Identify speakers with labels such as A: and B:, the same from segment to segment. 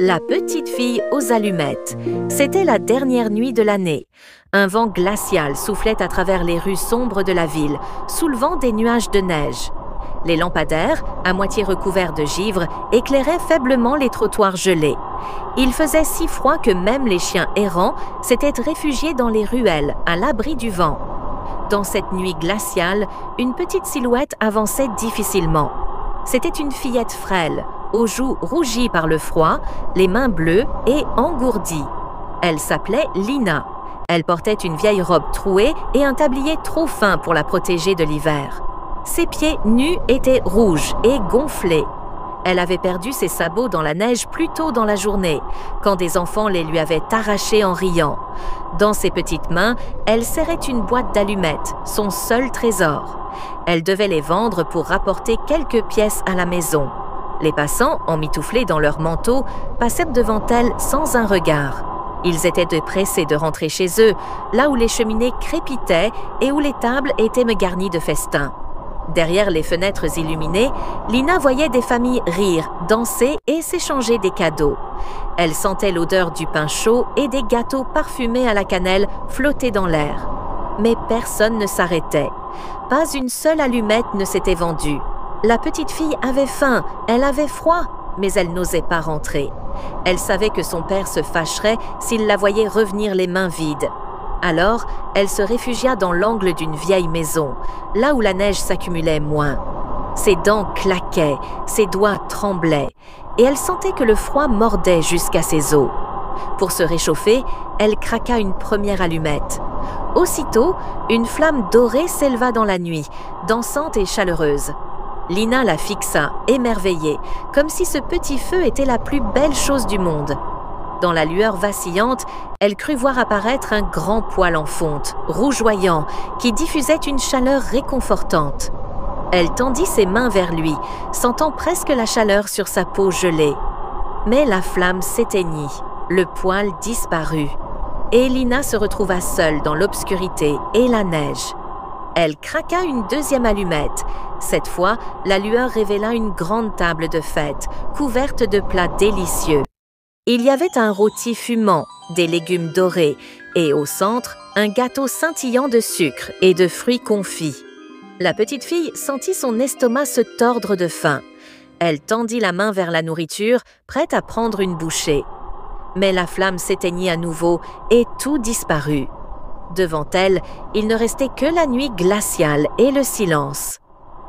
A: La petite fille aux allumettes. C'était la dernière nuit de l'année. Un vent glacial soufflait à travers les rues sombres de la ville, soulevant des nuages de neige. Les lampadaires, à moitié recouverts de givre, éclairaient faiblement les trottoirs gelés. Il faisait si froid que même les chiens errants s'étaient réfugiés dans les ruelles, à l'abri du vent. Dans cette nuit glaciale, une petite silhouette avançait difficilement. C'était une fillette frêle, aux joues rougies par le froid, les mains bleues et engourdies. Elle s'appelait Lina. Elle portait une vieille robe trouée et un tablier trop fin pour la protéger de l'hiver. Ses pieds nus étaient rouges et gonflés. Elle avait perdu ses sabots dans la neige plus tôt dans la journée, quand des enfants les lui avaient arrachés en riant. Dans ses petites mains, elle serrait une boîte d'allumettes, son seul trésor. Elle devait les vendre pour rapporter quelques pièces à la maison. Les passants, emmitouflés dans leurs manteaux, passèrent devant elle sans un regard. Ils étaient pressés de rentrer chez eux, là où les cheminées crépitaient et où les tables étaient garnies de festins. Derrière les fenêtres illuminées, Lina voyait des familles rire, danser et s'échanger des cadeaux. Elle sentait l'odeur du pain chaud et des gâteaux parfumés à la cannelle flotter dans l'air. Mais personne ne s'arrêtait. Pas une seule allumette ne s'était vendue. La petite fille avait faim, elle avait froid, mais elle n'osait pas rentrer. Elle savait que son père se fâcherait s'il la voyait revenir les mains vides. Alors, elle se réfugia dans l'angle d'une vieille maison, là où la neige s'accumulait moins. Ses dents claquaient, ses doigts tremblaient, et elle sentait que le froid mordait jusqu'à ses os. Pour se réchauffer, elle craqua une première allumette. Aussitôt, une flamme dorée s'éleva dans la nuit, dansante et chaleureuse. Lina la fixa, émerveillée, comme si ce petit feu était la plus belle chose du monde. Dans la lueur vacillante, elle crut voir apparaître un grand poêle en fonte, rougeoyant, qui diffusait une chaleur réconfortante. Elle tendit ses mains vers lui, sentant presque la chaleur sur sa peau gelée. Mais la flamme s'éteignit, le poêle disparut, et Lina se retrouva seule dans l'obscurité et la neige. Elle craqua une deuxième allumette. Cette fois, la lueur révéla une grande table de fête, couverte de plats délicieux. Il y avait un rôti fumant, des légumes dorés et au centre, un gâteau scintillant de sucre et de fruits confits. La petite fille sentit son estomac se tordre de faim. Elle tendit la main vers la nourriture, prête à prendre une bouchée. Mais la flamme s'éteignit à nouveau et tout disparut. Devant elle, il ne restait que la nuit glaciale et le silence.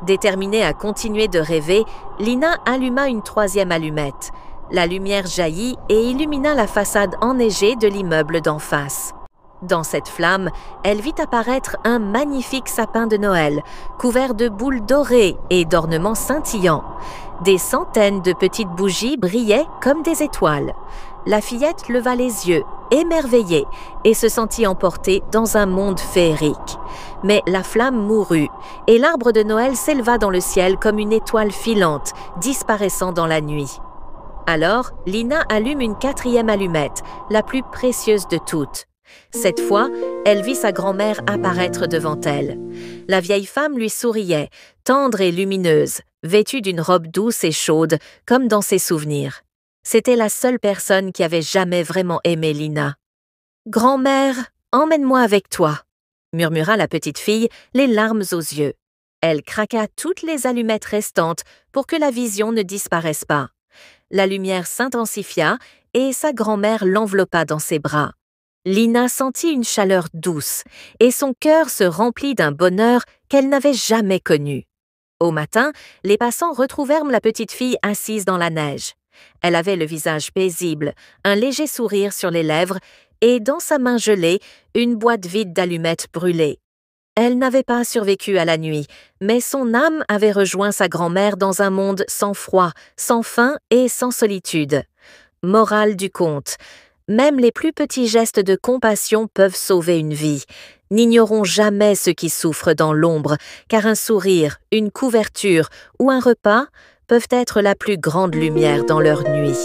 A: Déterminée à continuer de rêver, Lina alluma une troisième allumette. La lumière jaillit et illumina la façade enneigée de l'immeuble d'en face. Dans cette flamme, elle vit apparaître un magnifique sapin de Noël, couvert de boules dorées et d'ornements scintillants. Des centaines de petites bougies brillaient comme des étoiles. La fillette leva les yeux, émerveillée, et se sentit emportée dans un monde féerique. Mais la flamme mourut, et l'arbre de Noël s'éleva dans le ciel comme une étoile filante, disparaissant dans la nuit. Alors, Lina allume une quatrième allumette, la plus précieuse de toutes. Cette fois, elle vit sa grand-mère apparaître devant elle. La vieille femme lui souriait, tendre et lumineuse, vêtue d'une robe douce et chaude, comme dans ses souvenirs. C'était la seule personne qui avait jamais vraiment aimé Lina. « Grand-mère, emmène-moi avec toi », murmura la petite fille, les larmes aux yeux. Elle craqua toutes les allumettes restantes pour que la vision ne disparaisse pas. La lumière s'intensifia et sa grand-mère l'enveloppa dans ses bras. Lina sentit une chaleur douce et son cœur se remplit d'un bonheur qu'elle n'avait jamais connu. Au matin, les passants retrouvèrent la petite fille assise dans la neige. Elle avait le visage paisible, un léger sourire sur les lèvres et dans sa main gelée, une boîte vide d'allumettes brûlées. Elle n'avait pas survécu à la nuit, mais son âme avait rejoint sa grand-mère dans un monde sans froid, sans faim et sans solitude. Morale du conte. Même les plus petits gestes de compassion peuvent sauver une vie. N'ignorons jamais ceux qui souffrent dans l'ombre, car un sourire, une couverture ou un repas peuvent être la plus grande lumière dans leur nuit.